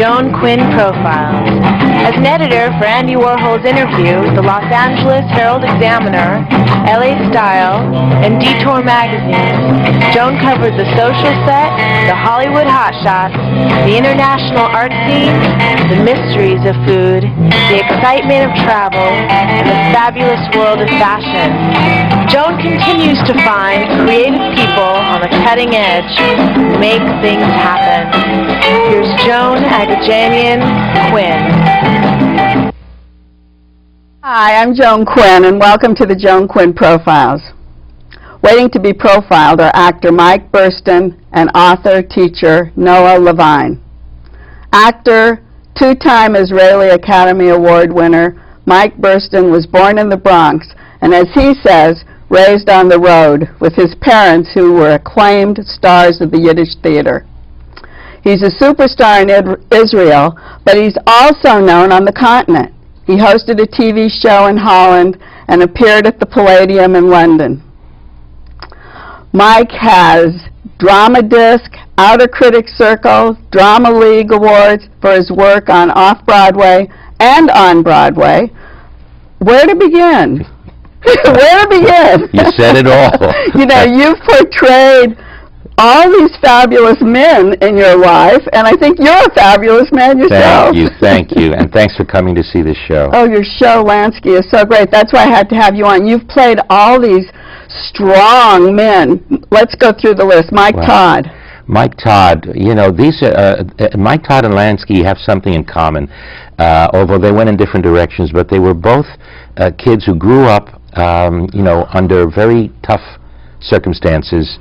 Joan Quinn Profiles. As an editor for Andy Warhol's Interview, the Los Angeles Herald Examiner, LA Style, and Detour magazine, Joan covered the social set, the Hollywood hotshots, the international art scene, the mysteries of food, the excitement of travel, and the fabulous world of fashion. Joan continues to find creative people on the cutting edge who make things happen. Here's Joan Quinn. Hi, I'm Joan Quinn, and welcome to the Joan Quinn Profiles. Waiting to be profiled are actor Mike Burstyn and author-teacher Noah Levine. Actor, two-time Israeli Academy Award winner, Mike Burstyn was born in the Bronx, and as he says, raised on the road with his parents who were acclaimed stars of the Yiddish theater. He's a superstar in Israel, but he's also known on the continent. He hosted a TV show in Holland and appeared at the Palladium in London. Mike has Drama Disc, Outer Critics Circle, Drama League Awards for his work on Off-Broadway and on Broadway. Where to begin? Where to begin? You said it all. You know, you've portrayed all these fabulous men in your life, and I think you're a fabulous man yourself. Thank you, and thanks for coming to see this show. Oh, your show, Lansky, is so great. That's why I had to have you on. You've played all these strong men. Let's go through the list. Mike Todd. Mike Todd, you know, these Mike Todd and Lansky have something in common, although they went in different directions, but they were both kids who grew up, you know, under very tough circumstances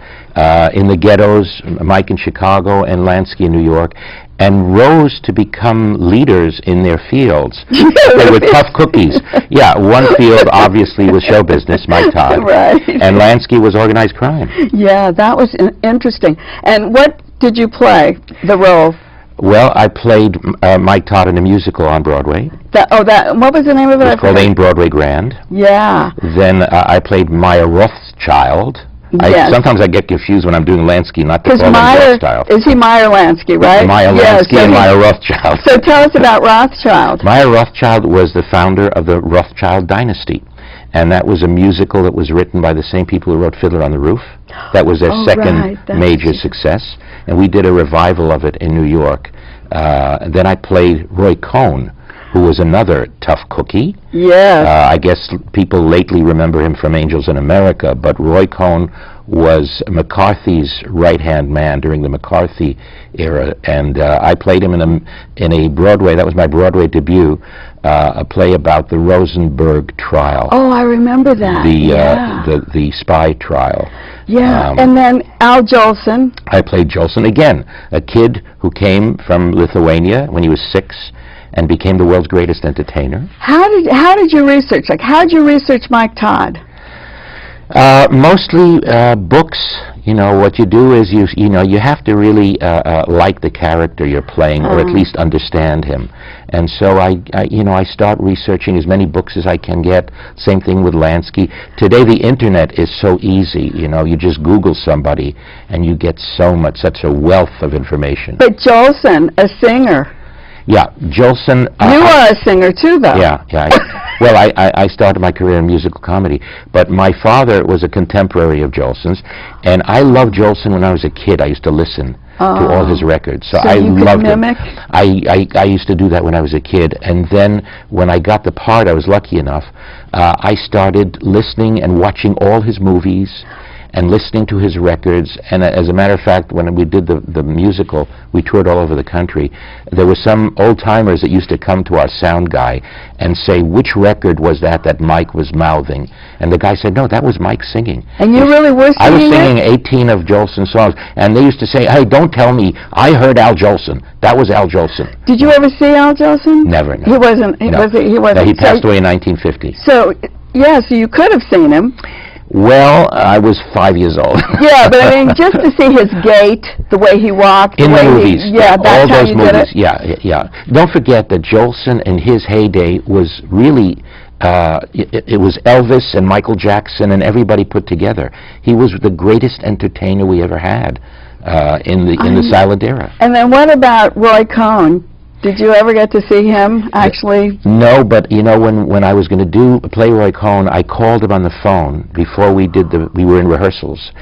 in the ghettos, Mike in Chicago and Lansky in New York, and rose to become leaders in their fields. They were tough cookies. Yeah, one field obviously was show business, Mike Todd, right. And Lansky was organized crime. Yeah, that was interesting. And what did you play, the role? Well, I played Mike Todd in a musical on Broadway. What was the name of it? It was called Ain't Broadway Grand. Yeah. Then I played Maya Rothschild. Yes. Sometimes I get confused when I'm doing Lansky, not to call him Rothschild. Is he Meyer Lansky, right? Maya Lansky and Maya Rothschild. So tell us about Rothschild. Maya Rothschild was the founder of the Rothschild dynasty. And that was a musical that was written by the same people who wrote Fiddler on the Roof. That was their second major success. And we did a revival of it in New York. Then I played Roy Cohn, who was another tough cookie. Yeah. I guess people lately remember him from Angels in America, but Roy Cohn was McCarthy's right-hand man during the McCarthy era, and I played him in a Broadway, that was my Broadway debut, a play about the Rosenberg trial. Oh, I remember that. The spy trial. Yeah, and then Al Jolson. I played Jolson, again, a kid who came from Lithuania when he was 6, and became the world's greatest entertainer. How did you research? Like, how did you research Mike Todd? Mostly books. You know, what you do is you know you have to really like the character you're playing, or at least understand him. And so I start researching as many books as I can get. Same thing with Lansky. Today the internet is so easy. You know, you just Google somebody and you get such a wealth of information. But Jolson, a singer. Yeah, Jolson. You are a singer too, though. Yeah. Well, I started my career in musical comedy, but my father was a contemporary of Jolson's, and I loved Jolson when I was a kid. I used to listen to all his records, so I loved him. I used to do that when I was a kid, and then when I got the part, I was lucky enough, I started listening and watching all his movies, and listening to his records. And as a matter of fact, when we did the musical, we toured all over the country. There were some old-timers that used to come to our sound guy and say, which record was that Mike was mouthing? And the guy said, no, that was Mike singing. And you really were singing I was singing 18 of Jolson's songs, and they used to say, hey, don't tell me, I heard Al Jolson. That was Al Jolson. Did you ever see Al Jolson? Never, no. He wasn't. He wasn't. He passed away in 1950. So, yeah, so you could have seen him. Well, I was 5 years old. Yeah, but I mean, just to see his gait, the way he walked, in the movies, that's all how those you movies, did it. yeah. Don't forget that Jolson in his heyday was really, it was Elvis and Michael Jackson and everybody put together. He was the greatest entertainer we ever had in the silent era. And then what about Roy Cohn? Did you ever get to see him, actually? No, but you know, when I was going to do Play Roy Cohn, I called him on the phone before we were in rehearsals,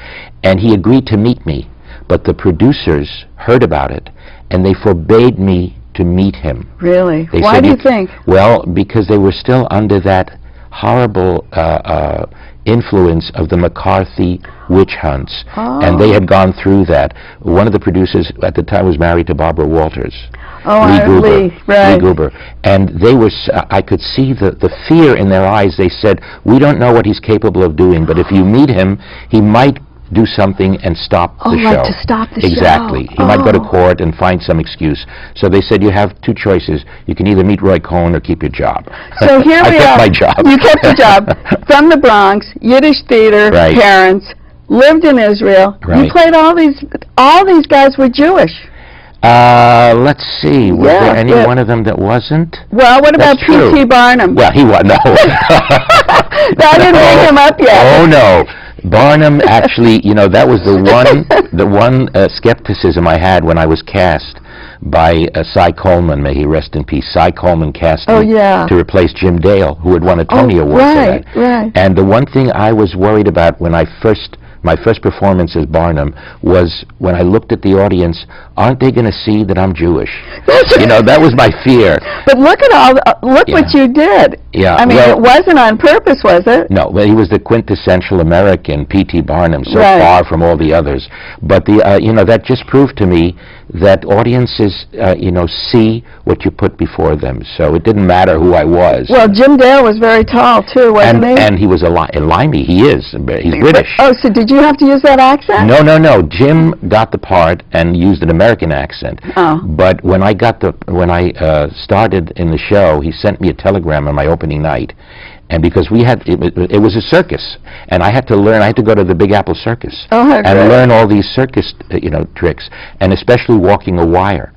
and he agreed to meet me, but the producers heard about it, and they forbade me to meet him. Really? They Why said, do you think? Well, because they were still under that horrible influence of the McCarthy witch hunts, and they had gone through that. One of the producers at the time was married to Barbara Walters. Lee Gruber. And they were, I could see the fear in their eyes. They said, we don't know what he's capable of doing, but if you meet him, he might do something and stop the show. Like to stop the Exactly. show. He might go to court and find some excuse. So they said, you have two choices. You can either meet Roy Cohn or keep your job. So here we are. I kept my job. You kept your job. From the Bronx, Yiddish theater, parents, lived in Israel. You played all these guys were Jewish. Let's see. Was there any one of them that wasn't? Well, what about P.T. Barnum? Well, he was, no. I didn't bring him up yet. Oh, no. Barnum, actually, you know, that was the one skepticism I had when I was cast by Cy Coleman, may he rest in peace. Cy Coleman cast me to replace Jim Dale, who had won a Tony Award for that. Right. And the one thing I was worried about when my first performance as Barnum was when I looked at the audience, aren't they going to see that I'm Jewish? You know, that was my fear. But look at what you did. Yeah. I mean, it wasn't on purpose, was it? No, well, he was the quintessential American, P.T. Barnum, so far from all the others. But you know, that just proved to me that audiences, you know, see what you put before them. So it didn't matter who I was. Well, Jim Dale was very tall too, wasn't he? And he was a limey. He is. He's British. Oh, so did you have to use that accent? No. Jim got the part and used an American accent. Oh. But when I started in the show, he sent me a telegram on my opening night. And because we had, it was a circus, and I had to learn, I had to go to the Big Apple Circus and learn all these circus, you know, tricks, and especially walking a wire.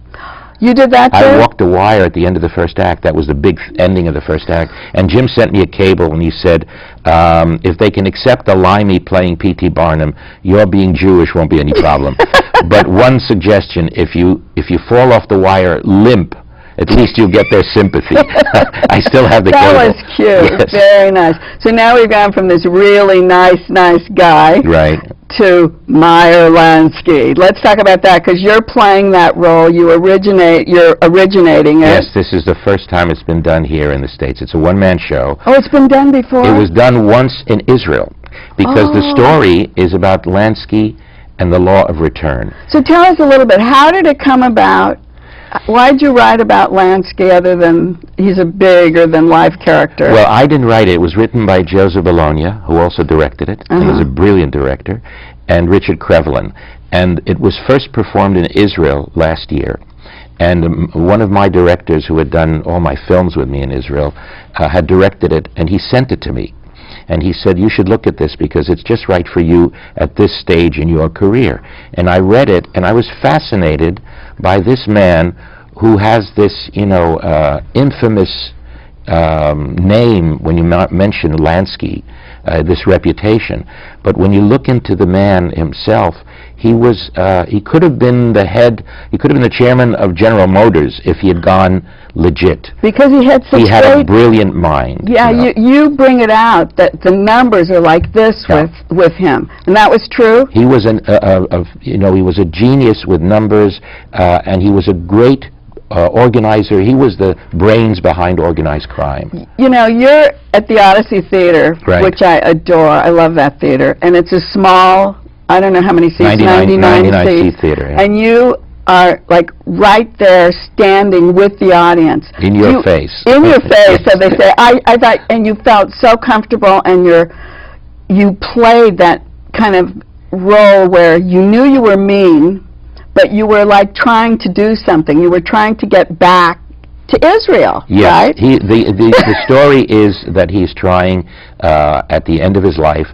You did that too? I walked a wire at the end of the first act. That was the big ending of the first act. And Jim sent me a cable, and he said, if they can accept a limey playing P.T. Barnum, your being Jewish won't be any problem. But one suggestion, if you fall off the wire limp, at least you'll get their sympathy. I still have the cable. That was cute. Yes. Very nice. So now we've gone from this really nice guy to Meyer Lansky. Let's talk about that, because you're playing that role. You're originating it. Yes, this is the first time it's been done here in the States. It's a one-man show. Oh, it's been done before? It was done once in Israel, because the story is about Lansky and the law of return. So tell us a little bit. How did it come about? Why'd you write about Lansky other than he's a bigger-than-life character? Well, I didn't write it. It was written by Joseph Bologna, who also directed it, and is a brilliant director, and Richard Krevelin. And it was first performed in Israel last year. And one of my directors, who had done all my films with me in Israel, had directed it, and he sent it to me. And he said, you should look at this because it's just right for you at this stage in your career. And I read it, and I was fascinated by this man who has this, you know, infamous name when you mention Lansky, this reputation. But when you look into the man himself, he could have been the chairman of General Motors if he had gone legit. Because he had a brilliant mind. Yeah, you bring it out that the numbers are like this with him, and that was true. He was he was a genius with numbers, and he was a great organizer. He was the brains behind organized crime. You know, you're at the Odyssey Theater, which I adore. I love that theater, and it's a small, I don't know how many seats, 99 seats. Theater, and you are like right there standing with the audience. In your face. In your face, so they say. I thought, and you felt so comfortable, and you played that kind of role where you knew you were mean, but you were like trying to do something. You were trying to get back to Israel, right? The story is that he's trying, at the end of his life,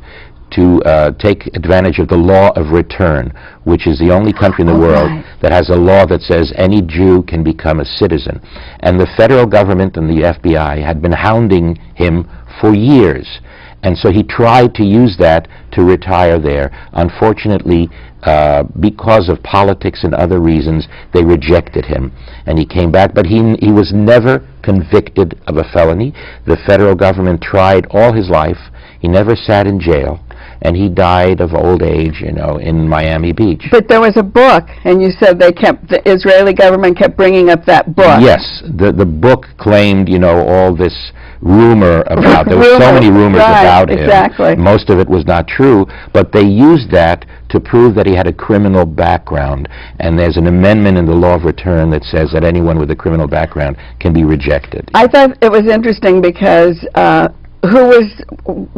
to take advantage of the law of return, which is the only country in the world that has a law that says any Jew can become a citizen. And the federal government and the FBI had been hounding him for years. And so he tried to use that to retire there. Unfortunately, because of politics and other reasons, they rejected him, and he came back. But he was never convicted of a felony. The federal government tried all his life. He never sat in jail, and he died of old age, in Miami Beach. But there was a book, and you said the Israeli government kept bringing up that book. Yes, the book claimed, all this rumor about, there were so many rumors about him. Exactly. Most of it was not true, but they used that to prove that he had a criminal background, and there's an amendment in the law of return that says that anyone with a criminal background can be rejected. I thought it was interesting because who was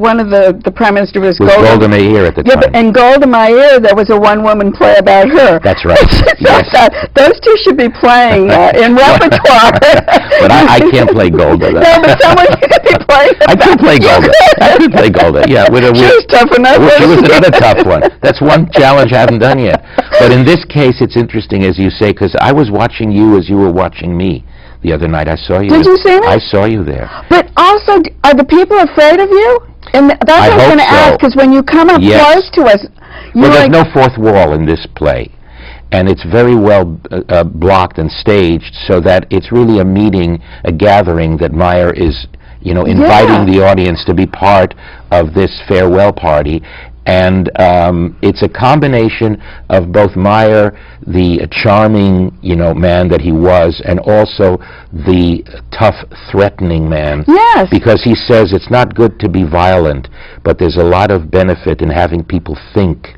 one of the prime minister was Golda Meir at the time. But in Golda Meir, there was a one-woman play about her. That's right. Yes. Those two should be playing in repertoire. But I can't play Golda. No, but someone could be playing. I can play Golda. I can play Golda. Yeah, she was tough enough. She was another tough one. That's one challenge I haven't done yet. But in this case, it's interesting, as you say, because I was watching you as you were watching me. The other night I saw you. Did you see me? I saw you there. But also, are the people afraid of you? And that's what I was going to ask, because when you come up close to us, there's no fourth wall in this play, and it's very well blocked and staged so that it's really a meeting, a gathering that Meir is, inviting the audience to be part of this farewell party. And it's a combination of both Meir, the charming, man that he was, and also the tough, threatening man. Yes. Because he says it's not good to be violent, but there's a lot of benefit in having people think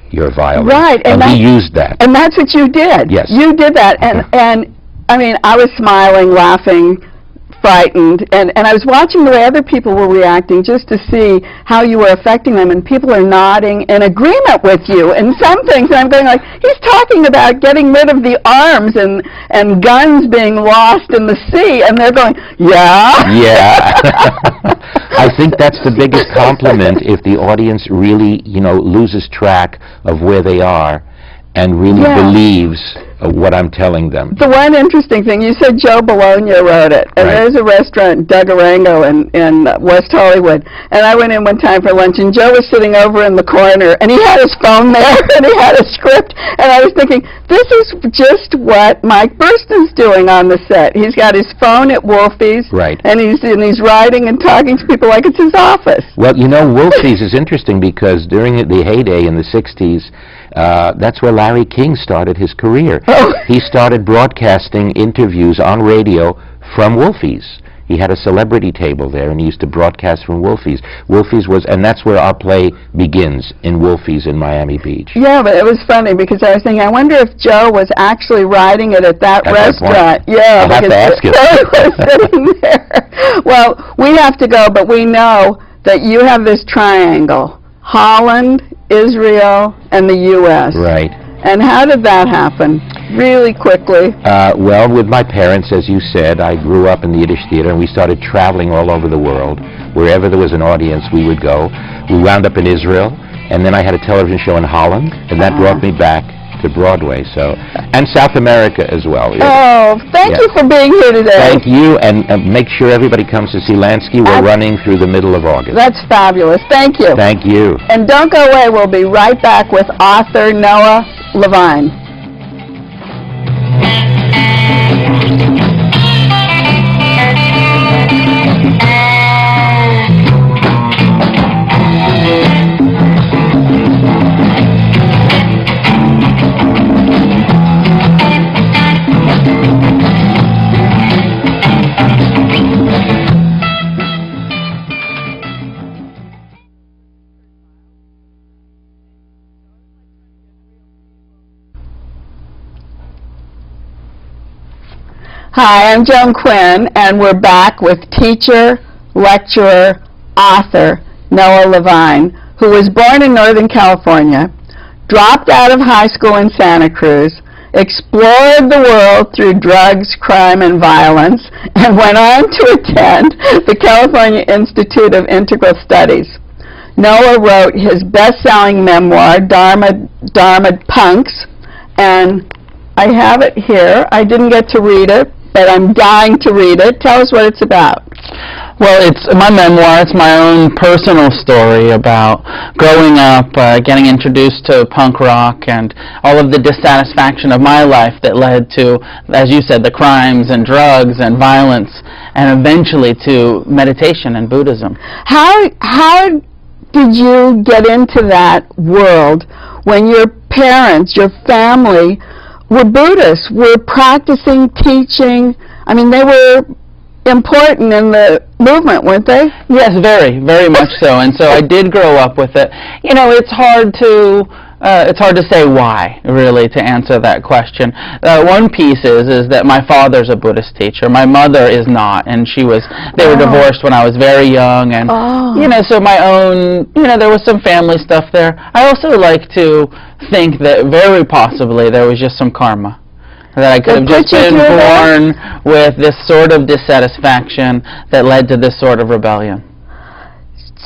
you're violent. Right. And he used that. And that's what you did. Yes. You did that. And I mean, I was smiling, laughing, frightened, and I was watching the way other people were reacting just to see how you were affecting them, and people are nodding in agreement with you in some things, and I'm going like, he's talking about getting rid of the arms and guns being lost in the sea, and they're going, yeah? Yeah. I think that's the biggest compliment, if the audience really, loses track of where they are and really believes what I'm telling them. The one interesting thing, you said Joe Bologna wrote it, and there's a restaurant, Dugarango, in West Hollywood, and I went in one time for lunch, and Joe was sitting over in the corner, and he had his phone there, and he had a script, and I was thinking, this is just what Mike Burstyn's doing on the set. He's got his phone at Wolfie's, and he's writing and talking to people like it's his office. Well, Wolfie's is interesting because during the heyday in the 60s, that's where Larry King started his career. He started broadcasting interviews on radio from Wolfie's. He had a celebrity table there, and he used to broadcast from Wolfie's. Wolfie's was, and that's where our play begins, in Wolfie's in Miami Beach. Yeah, but it was funny because I was thinking, I wonder if Joe was actually writing it at that restaurant. Yeah, I'll have to ask him. Joe was sitting there. Well, we have to go, but we know that you have this triangle: Holland, Israel, and the U.S. Right. And how did that happen? Really quickly. Well, with my parents, as you said, I grew up in the Yiddish theater, and we started traveling all over the world. Wherever there was an audience, we would go. We wound up in Israel, and then I had a television show in Holland, and that brought me back to Broadway, and South America as well. Oh, thank you for being here today. Thank you, and make sure everybody comes to see Lansky. We're running through the middle of August. That's fabulous. Thank you. Thank you. And don't go away. We'll be right back with author Noah Levine. Hi, I'm Joan Quinn, and we're back with teacher, lecturer, author Noah Levine, who was born in Northern California, dropped out of high school in Santa Cruz, explored the world through drugs, crime, and violence, and went on to attend the California Institute of Integral Studies. Noah wrote his best-selling memoir, Dharma Punks, and I have it here. I didn't get to read it, but I'm dying to read it. Tell us what it's about. Well, it's my memoir. It's my own personal story about growing up, getting introduced to punk rock, and all of the dissatisfaction of my life that led to, as you said, the crimes and drugs and violence, and eventually to meditation and Buddhism. How did you get into that world when your parents, your family, were Buddhists, were practicing, teaching? I mean, they were important in the movement, weren't they? Yes, very, very much so. And so I did grow up with it. You know, it's hard to say why, really, to answer that question. One piece is that my father's a Buddhist teacher. My mother is not, and they were divorced when I was very young, and you know, so my own, you know, there was some family stuff there. I also like to think that very possibly there was just some karma, that I could have just been born with this sort of dissatisfaction that led to this sort of rebellion.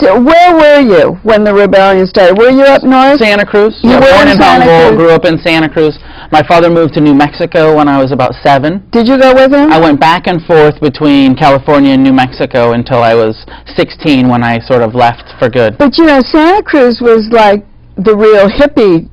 So where were you when the rebellion started? Were you up north? Santa Cruz. You were born in Santa Humboldt, Cruz. grew up in Santa Cruz. My father moved to New Mexico when I was about 7. Did you go with him? I went back and forth between California and New Mexico until I was 16, when I sort of left for good. But you know, Santa Cruz was like the real hippie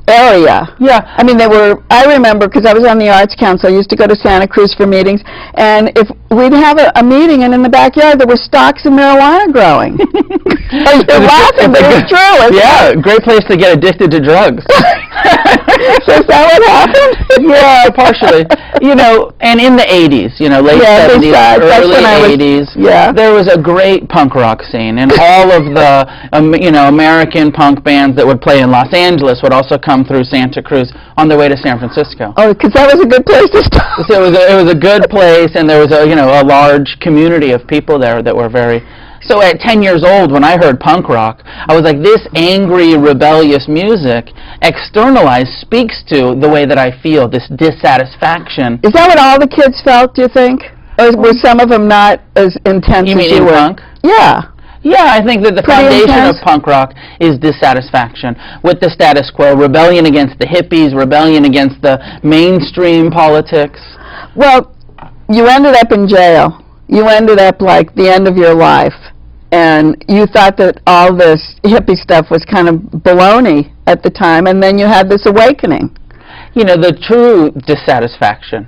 area. Yeah. I mean, I remember, because I was on the Arts Council, I used to go to Santa Cruz for meetings, and if we'd have a meeting, and in the backyard there were stalks of marijuana growing. You're laughing, but it's true. Yeah, great place to get addicted to drugs. So is that what happened? Yeah, partially. You know, and in the 80s, you know, late 70s, early 80s, there was a great punk rock scene, and all of the, you know, American punk bands that would play in Los Angeles would also come through Santa Cruz on their way to San Francisco. Oh, because that was a good place to start. So it was a good place, and there was a large community of people there that were very. So at 10 years old, when I heard punk rock, I was like, this angry, rebellious music, externalized, speaks to the way that I feel, this dissatisfaction. Is that what all the kids felt, do you think? Or were some of them not as intense You as mean you in were? punk? Yeah. Yeah, I think that the Pretty foundation intense. of punk rock is dissatisfaction with the status quo, rebellion against the hippies, rebellion against the mainstream politics. Well, you ended up in jail. You ended up like the end of your life. And you thought that all this hippie stuff was kind of baloney at the time, and then you had this awakening. You know, the true dissatisfaction,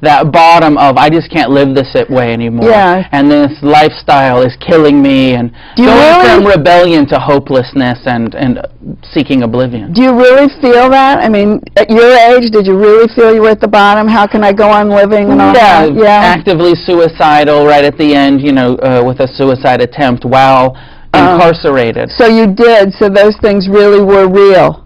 that bottom of, I just can't live this way anymore, and this lifestyle is killing me, and going from rebellion to hopelessness and seeking oblivion. Do you really feel that? I mean, at your age, did you really feel you were at the bottom? How can I go on living and all that? Yeah, actively suicidal right at the end, you know, with a suicide attempt while incarcerated. So you did, so those things really were real.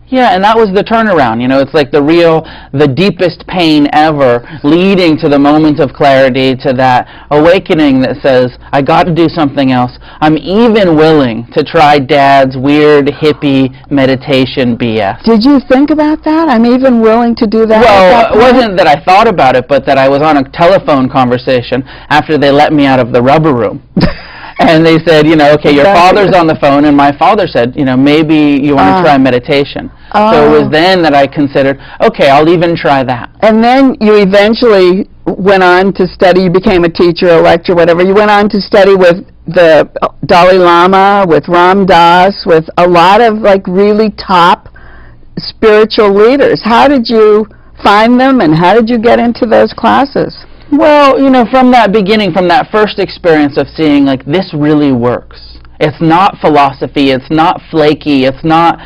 Yeah, and that was the turnaround, you know, it's like the deepest pain ever, leading to the moment of clarity, to that awakening that says, I got to do something else. I'm even willing to try Dad's weird hippie meditation BS. Did you think about that? I'm even willing to do that? Well, it wasn't that I thought about it, but that I was on a telephone conversation after they let me out of the rubber room. And they said, you know, okay, your father's on the phone, and my father said, you know, maybe you want to try meditation. So it was then that I considered, okay, I'll even try that. And then you eventually went on to study, you became a teacher, a lecturer, whatever. You went on to study with the Dalai Lama, with Ram Dass, with a lot of like really top spiritual leaders. How did you find them, and how did you get into those classes? Well, you know, from that beginning, from that first experience of seeing, like, this really works. It's not philosophy, it's not flaky, it's not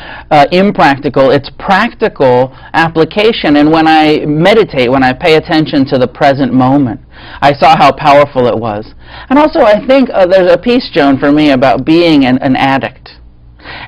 impractical, it's practical application. And when I meditate, when I pay attention to the present moment, I saw how powerful it was. And also, I think there's a piece, Joan, for me about being an addict.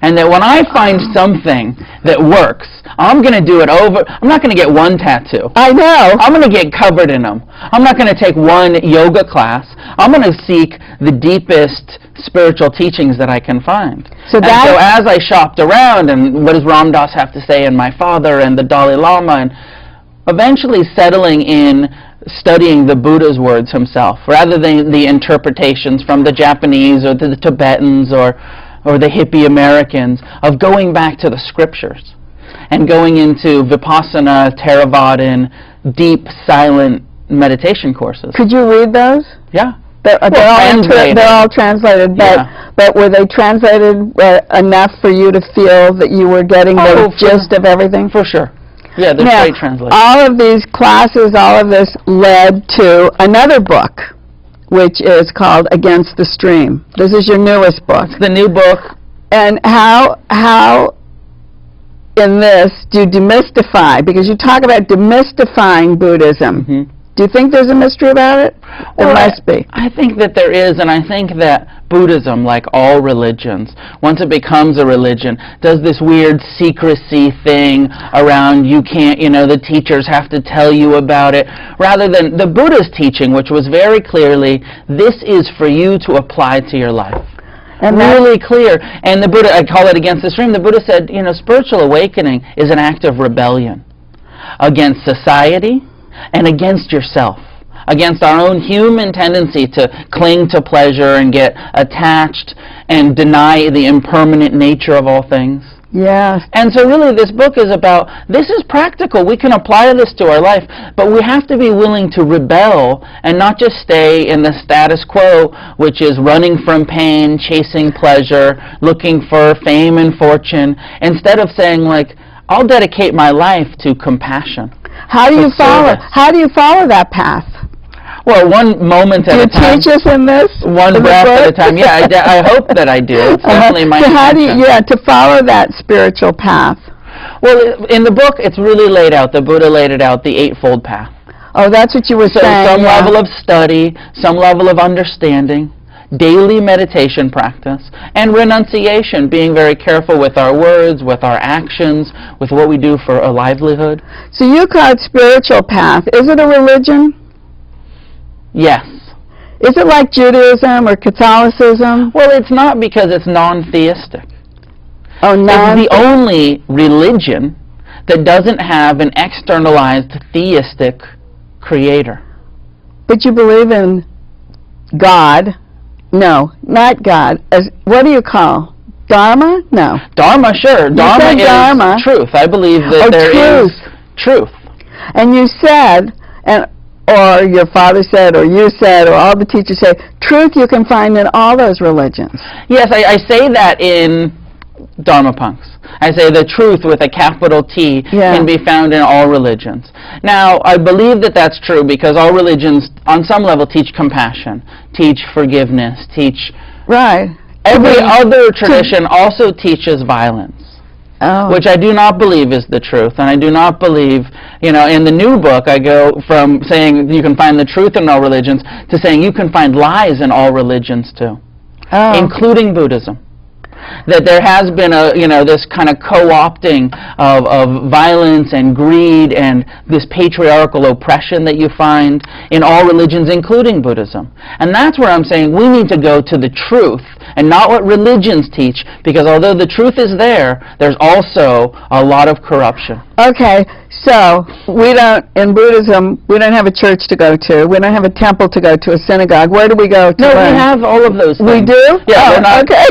And that when I find something that works, I'm going to do it over. I'm not going to get one tattoo. I know. I'm going to get covered in them. I'm not going to take one yoga class. I'm going to seek the deepest spiritual teachings that I can find. So as I shopped around, and what does Ram Dass have to say, and my father, and the Dalai Lama, and eventually settling in studying the Buddha's words himself, rather than the interpretations from the Japanese or the Tibetans or the hippie Americans, of going back to the scriptures and going into Vipassana, Theravadan, deep, silent meditation courses. Could you read those? Yeah. They're all translated, but were they translated enough for you to feel that you were getting the gist of everything? For sure. Yeah, they're great translated. All of these classes, all of this led to another book, which is called Against the Stream. This is your newest book. It's the new book. And how in this do you demystify, because you talk about demystifying Buddhism. Mm-hmm. Do you think there's a mystery about it? There must be. I think that there is, and I think that Buddhism, like all religions, once it becomes a religion, does this weird secrecy thing around you can't, the teachers have to tell you about it, rather than the Buddha's teaching, which was very clearly, this is for you to apply to your life. And really clear. And the Buddha, I call it Against the Stream, the Buddha said, spiritual awakening is an act of rebellion against society, and against yourself, against our own human tendency to cling to pleasure and get attached and deny the impermanent nature of all things. Yes. And so really this book is about, this is practical, we can apply this to our life, but we have to be willing to rebel and not just stay in the status quo, which is running from pain, chasing pleasure, looking for fame and fortune, instead of saying I'll dedicate my life to compassion. How do you follow that path? Well, one moment at a time. Do you teach us in this? One breath at a time. Yeah, I hope that I do. It's definitely my intention. To follow that spiritual path? Well, in the book, it's really laid out. The Buddha laid it out, the Eightfold Path. Oh, that's what you were saying. So some level of study, some level of understanding, daily meditation practice, and renunciation, being very careful with our words, with our actions, with what we do for a livelihood. So you call it spiritual path. Is it a religion? Yes. Is it like Judaism or Catholicism? Well, it's not, because it's non-theistic. Oh, it's the only religion that doesn't have an externalized theistic creator. But you believe in God. No, not God. What do you call? Dharma? No. Dharma, sure. Dharma is truth. I believe that there is truth. And you said, or your father said, or you said, or all the teachers say, truth you can find in all those religions. Yes, I say that in Dharma Punks. I say the truth with a capital T can be found in all religions. Now, I believe that that's true because all religions, on some level, teach compassion, teach forgiveness, teach... Right. Every other tradition also teaches violence, which I do not believe is the truth. And I do not believe, in the new book, I go from saying you can find the truth in all religions to saying you can find lies in all religions too, including Buddhism. That there has been this kind of co-opting of violence and greed and this patriarchal oppression that you find in all religions, including Buddhism. And that's where I'm saying we need to go to the truth and not what religions teach, because although the truth is there, there's also a lot of corruption. Okay, so in Buddhism, we don't have a church to go to. We don't have a temple to go to, a synagogue. Where do we go to learn? We have all of those things. We do? Yeah, okay.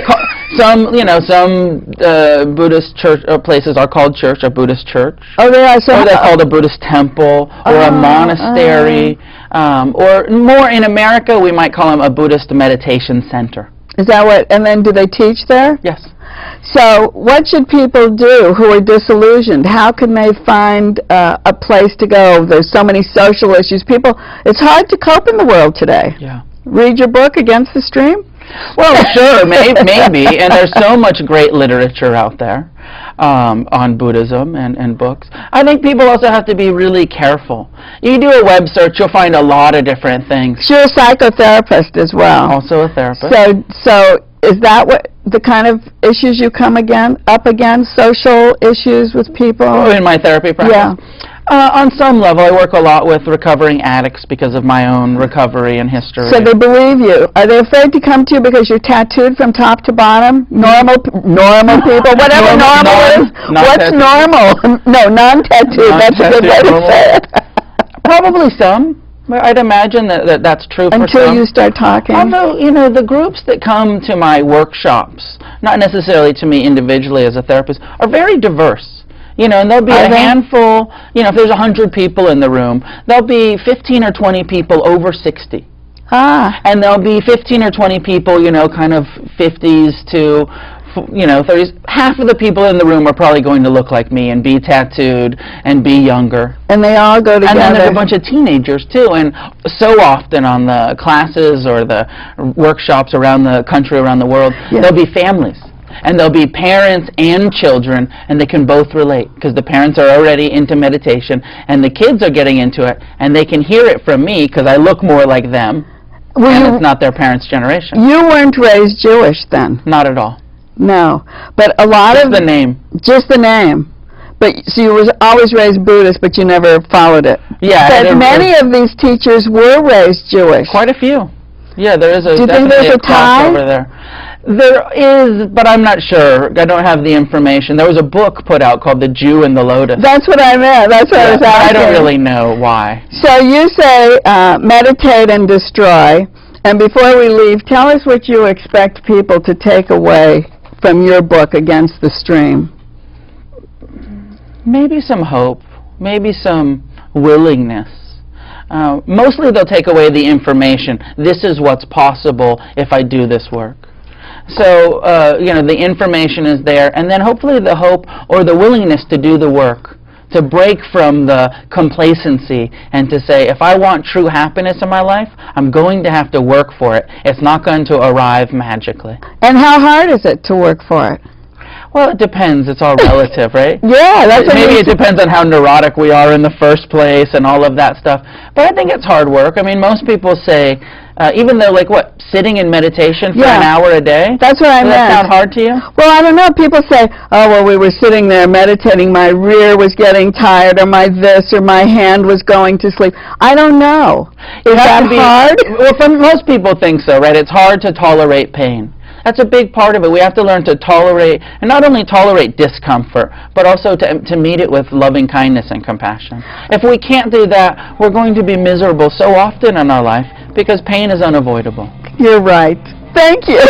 Some Buddhist church places are called church, a Buddhist church. Oh, they are. Or they're called a Buddhist temple, or a monastery, or more in America, we might call them a Buddhist meditation center. Is that what? And then do they teach there? Yes. So what should people do who are disillusioned? How can they find a place to go? There's so many social issues. It's hard to cope in the world today. Yeah. Read your book, Against the Stream? Well, sure, maybe, and there's so much great literature out there on Buddhism and books. I think people also have to be really careful. You do a web search, you'll find a lot of different things. You're a psychotherapist as well. Also a therapist. So is that what the kind of issues you come up against, social issues with people? Oh, in my therapy practice? Yeah. On some level, I work a lot with recovering addicts because of my own recovery and history. So they believe you. Are they afraid to come to you because you're tattooed from top to bottom? Normal people, whatever normal is. What's normal? No, non-tattooed. That's a good way to say it. Probably some. I'd imagine that's true for some. Until you start talking. Although, the groups that come to my workshops, not necessarily to me individually as a therapist, are very diverse. And there'll be a handful, if there's 100 people in the room, there'll be 15 or 20 people over 60. And there'll be 15 or 20 people, you know, kind of 50s to, you know, 30s. Half of the people in the room are probably going to look like me and be tattooed and be younger. And they all go together. And then there's a bunch of teenagers, too. And so often on the classes or the workshops around the country, around the world, there'll be families. And there'll be parents and children, and they can both relate, because the parents are already into meditation, and the kids are getting into it, and they can hear it from me, because I look more like them, and it's not their parents' generation. You weren't raised Jewish then? Not at all. No. But a lot of... Just the name. Just the name. But, so you were always raised Buddhist, but you never followed it. Yeah. But many of these teachers were raised Jewish. Quite a few. Yeah, there is a... Do you think there's a tie? Over there. There is, but I'm not sure. I don't have the information. There was a book put out called The Jew and the Lotus. That's what I meant. That's what I was asking. I don't really know why. So you say meditate and destroy. And before we leave, tell us what you expect people to take away from your book, Against the Stream. Maybe some hope. Maybe some willingness. Mostly they'll take away the information. This is what's possible if I do this work. So, you know, the information is there, and then hopefully the hope or the willingness to do the work, to break from the complacency and to say, if I want true happiness in my life, I'm going to have to work for it. It's not going to arrive magically. And how hard is it to work for it? Well, it depends. It's all relative, right? Yeah, that's what maybe it depends on how neurotic we are in the first place and all of that stuff. But I think it's hard work. I mean, most people say, even though, like, what, sitting in meditation for an hour a day? That's what I meant. Does that sound hard to you? Well, I don't know. People say, oh, well, we were sitting there meditating, my rear was getting tired, or my this, or my hand was going to sleep. I don't know. Is that hard? Well, for most people think so, right? It's hard to tolerate pain. That's a big part of it. We have to learn to tolerate, and not only tolerate discomfort, but also to meet it with loving kindness and compassion. If we can't do that, we're going to be miserable so often in our life because pain is unavoidable. You're right. Thank you.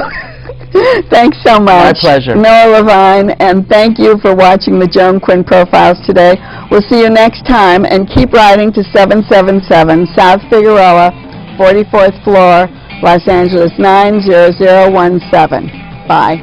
Thanks so much. My pleasure. Noah Levine, and thank you for watching the Joan Quinn Profiles today. We'll see you next time, and keep writing to 777 South Figueroa, 44th floor, Los Angeles 90017. Bye.